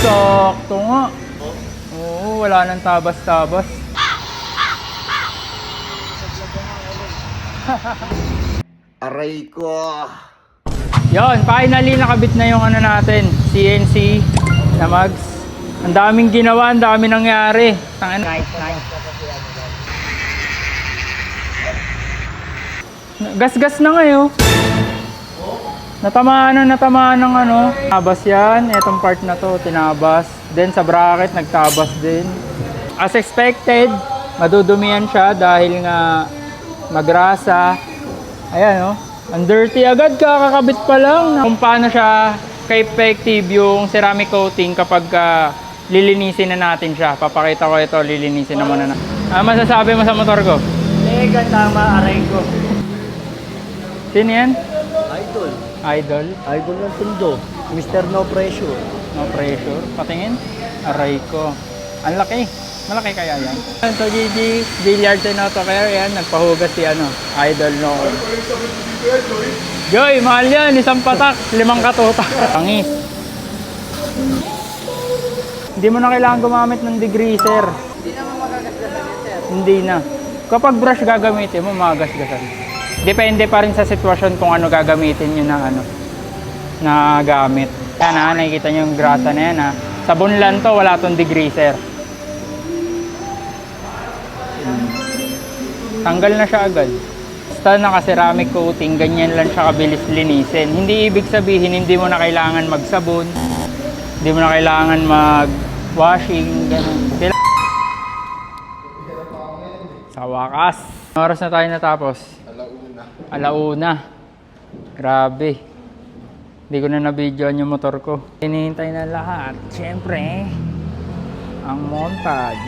sakto nga. Oo, wala nang tabas-tabas. Aray ko. Yon, finally nakabit na yung ano natin, CNC na mags. Ang daming ginawa, ang daming nangyari. Nice. Gas-gas na ngayon. Natamaan ng ano. Tabas yan, etong part na to, tinabas. Then sa bracket, nagtabas din. As expected, madudumihan siya dahil nga magrasa. Ayan, oh. Ang dirty agad, kakakabit pa lang. Kung paano siya ka-effective yung ceramic coating kapag lilinisin na natin siya. Papakita ko ito, lilinisin na muna na. Masasabi mo sa motor ko? Mega tama, aray ko. Sino yan? Idol. Idol? Idol ng tundo. Mr. No Pressure. No pressure. Patingin? Aray ko. Ang laki. Malaki kaya yan. So GG, Billiard and Auto Care, yan. Nagpahugas si ano, Idol no. Joy, mahal yan. Isang patak, 5 katutak. Pangis. Hindi mo na kailangan gumamit ng degreaser. Hindi naman magagasgasan yan, sir. Hindi na. Kapag brush gagamitin mo, magasgasan. Depende pa rin sa sitwasyon kung ano gagamitin nyo na ano, na gamit. Yan ha, nakikita nyo yung grasa na yan ha. Sabon lang to, wala tong degreaser. Tanggal na siya agad. Basta naka-ceramic coating, ganyan lang siya kabilis linisin. Hindi ibig sabihin, hindi mo na kailangan magsabon. Hindi mo na kailangan mag-washing, ganun. Sa wakas. Oras na tayo natapos. Alauna. Grabe. Hindi ko na na-videoan yung motor ko. Hinihintay na lahat. Siyempre, ang montage.